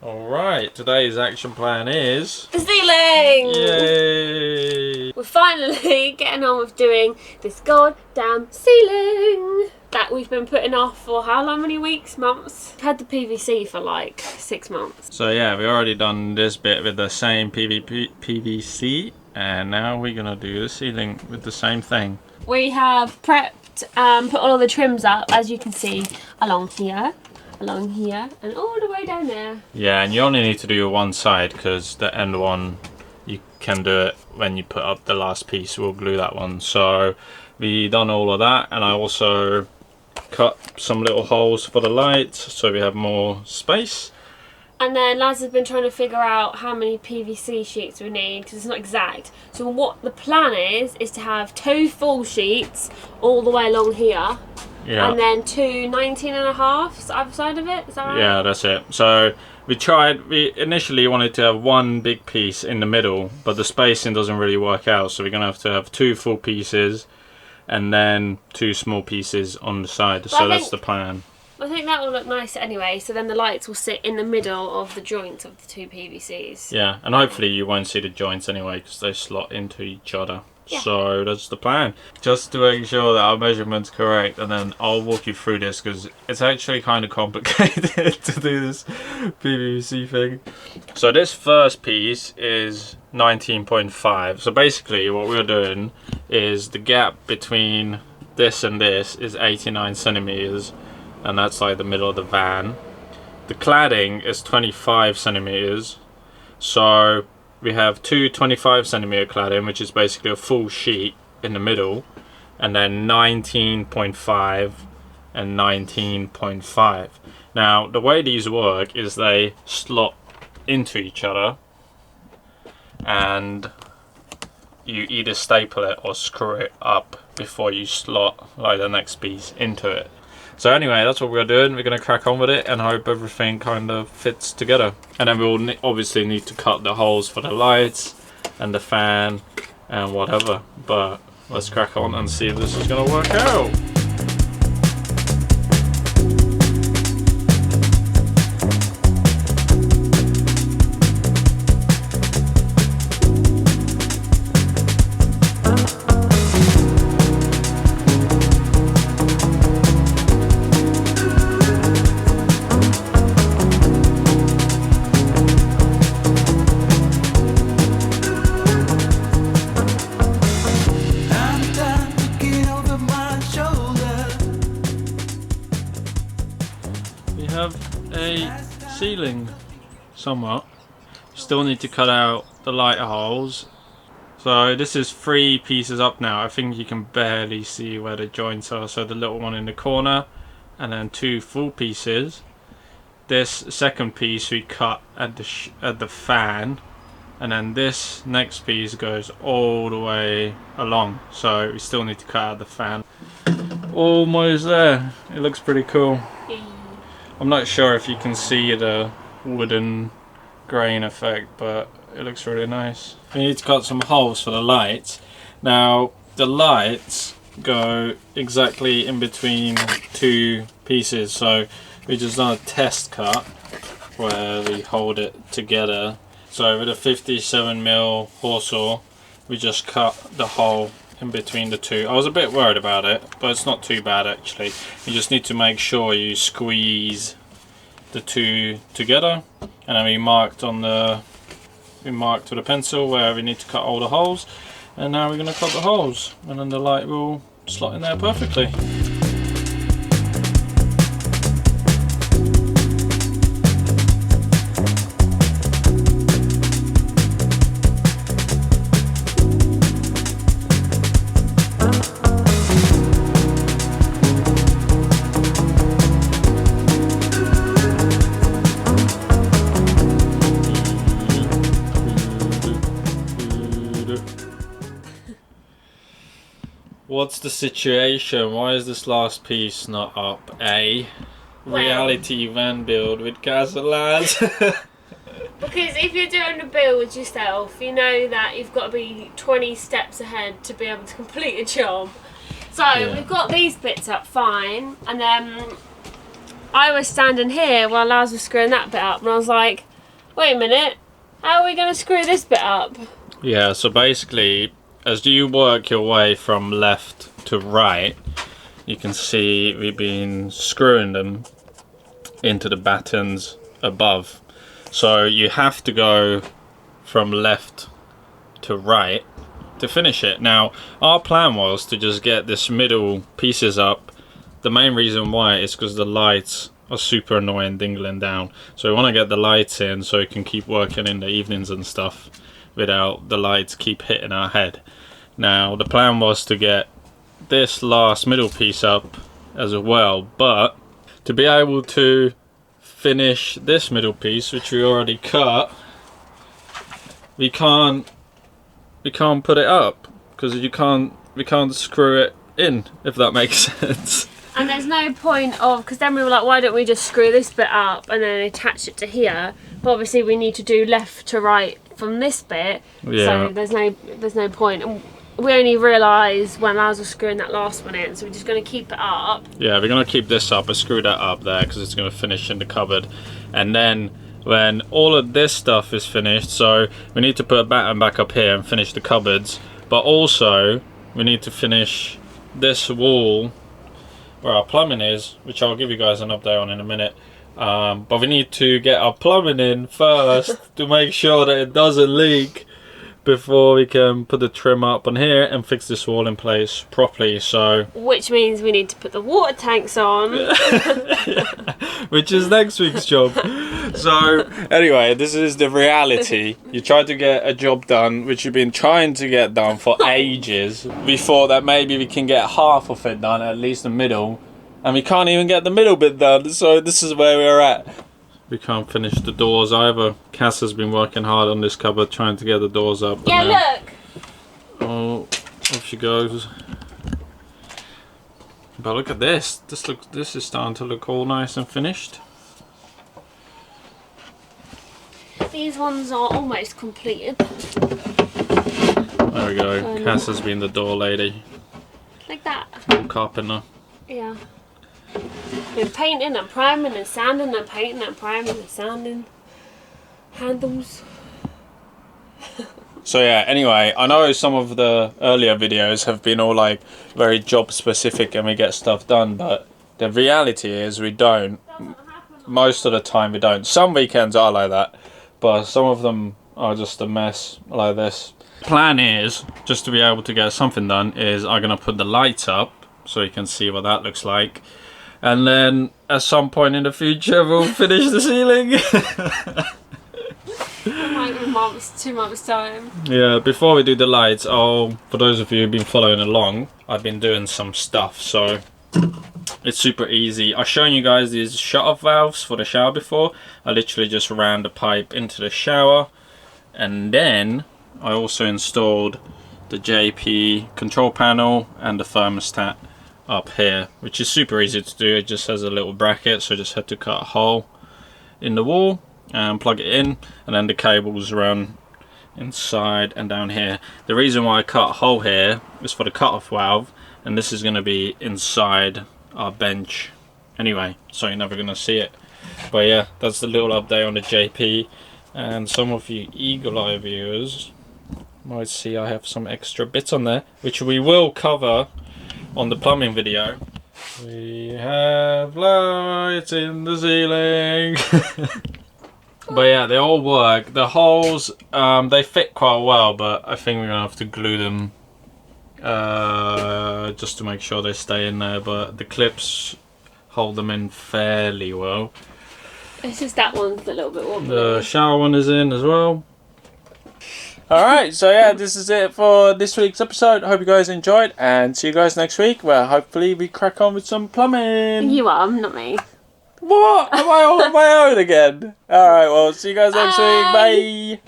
Alright, today's action plan is... the ceiling! Yay! We're finally getting on with doing this goddamn ceiling that we've been putting off for how long, many weeks, months? We've had the PVC for like 6 months. So yeah, we already done this bit with the same PVC, and now we're gonna do the ceiling with the same thing. We have prepped, put all the trims up, as you can see, along here, and all the way down there. Yeah, and you only need to do one side because the end one, you can do it when you put up the last piece. We'll glue that one. So we done all of that, and I also cut some little holes for the lights so we have more space. And then Laz has been trying to figure out how many PVC sheets we need because it's not exact. So what the plan is to have 2 full sheets all the way along here. Yeah. And then 2 19.5s either side of it. Is that right? Yeah, that's it. So we initially wanted to have one big piece in the middle, but the spacing doesn't really work out. So we're going to have 2 full pieces and then 2 small pieces on the side. So that's the plan. I think that will look nice anyway, so then the lights will sit in the middle of the joints of the 2 PVCs. Yeah, and hopefully you won't see the joints anyway because they slot into each other. Yeah. So that's the plan. Just to make sure that our measurement's correct, and then I'll walk you through this because it's actually kind of complicated to do this PVC thing. So this first piece is 19.5. So basically what we're doing is the gap between this and this is 89 centimeters. And that's like the middle of the van. The cladding is 25 centimeters. So we have 2 25 centimeter cladding, which is basically a full sheet in the middle, and then 19.5 and 19.5. Now the way these work is they slot into each other, and you either staple it or screw it up before you slot like the next piece into it. So anyway, that's what we're doing. We're going to crack on with it and hope everything kind of fits together. And then we'll obviously need to cut the holes for the lights and the fan and whatever. But let's crack on and see if this is going to work out. Ceiling somewhat. Still need to cut out the light holes. So this is 3 pieces up now. I think you can barely see where the joints are. So the little one in the corner, and then 2 full pieces. This second piece we cut at the fan, and then this next piece goes all the way along. So we still need to cut out the fan. Almost there. It looks pretty cool. I'm not sure if you can see the wooden grain effect, but it looks really nice. We need to cut some holes for the lights. Now, the lights go exactly in between 2 pieces, so we just done a test cut where we hold it together. So with a 57mm hole saw, we just cut the hole in between the 2. I was a bit worried about it, but it's not too bad actually. You just need to make sure you squeeze the 2 together, and then we marked with a pencil where we need to cut all the holes, and now we're going to cut the holes, and then the light will slot in there perfectly. What's the situation? Why is this last piece not up? Reality van build with Casalaz. Because if you're doing a build yourself, you know that you've got to be 20 steps ahead to be able to complete a job. So we've got these bits up fine, and then I was standing here while Laz was screwing that bit up, and I was like, Wait a minute. How are we going to screw this bit up? Yeah, so basically, as you work your way from left to right, you can see we've been screwing them into the battens above. So you have to go from left to right to finish it. Now, our plan was to just get this middle pieces up. The main reason why is because the lights are super annoying dingling down. So we want to get the lights in so we can keep working in the evenings and stuff without the lights keep hitting our head. Now, the plan was to get this last middle piece up as well, but to be able to finish this middle piece, which we already cut, we can't put it up because we can't screw it in, if that makes sense. And there's no point of, because then we were like, why don't we just screw this bit up and then attach it to here? But obviously we need to do left to right from this bit, Yeah. so there's no point. And we only realised when I was screwing that last one in, so we're just going to keep it up. Yeah, we're going to keep this up and screw that up there because it's going to finish in the cupboard. And then when all of this stuff is finished, so we need to put a batten back up here and finish the cupboards, but also we need to finish this wall where our plumbing is, which I'll give you guys an update on in a minute. But we need to get our plumbing in first to make sure that it doesn't leak before we can put the trim up on here and fix this wall in place properly. So which means we need to put the water tanks on. Yeah, which is next week's job. So anyway, this is the reality. You try to get a job done which you've been trying to get done for ages. We thought that maybe we can get half of it done, at least the middle, and we can't even get the middle bit done. So this is where we're at. We can't finish the doors either. Cass has been working hard on this cupboard trying to get the doors up. Yeah, look! Oh, off she goes. But look at this. This is starting to look all nice and finished. These ones are almost completed. There we go. Cass has been the door lady. Like that. Little carpenter. Yeah. Been painting and priming and sanding and painting and priming and sanding. Handles. So yeah, anyway, I know some of the earlier videos have been all like very job specific and we get stuff done, but the reality is we don't. Most of the time we don't. Some weekends are like that, but some of them are just a mess like this. Plan is, just to be able to get something done, is I'm going to put the lights up so you can see what that looks like. And then at some point in the future we'll finish the ceiling. Like in months, 2 months time. Yeah, before we do the lights, for those of you who've been following along, I've been doing some stuff, so it's super easy. I've shown you guys these shut-off valves for the shower before. I literally just ran the pipe into the shower, and then I also installed the JP control panel and the thermostat up here, which is super easy to do. It just has a little bracket, so I just had to cut a hole in the wall and plug it in, and then the cables run inside and down here. The reason why I cut a hole here is for the cut-off valve, and this is going to be inside our bench anyway, so you're never going to see it. But yeah, that's the little update on the JP, and some of you eagle-eye viewers might see I have some extra bits on there, which we will cover on the plumbing video. We have lights in the ceiling. But yeah, they all work. The holes, they fit quite well, but I think we're gonna have to glue them just to make sure they stay in there, but the clips hold them in fairly well. It's just that one's a little bit wobbly. The shower one is in as well. Alright, so yeah, this is it for this week's episode. Hope you guys enjoyed, and see you guys next week, where hopefully we crack on with some plumbing. You are, not me. What? Am I on my own again? Alright, well, see you guys next week. Bye!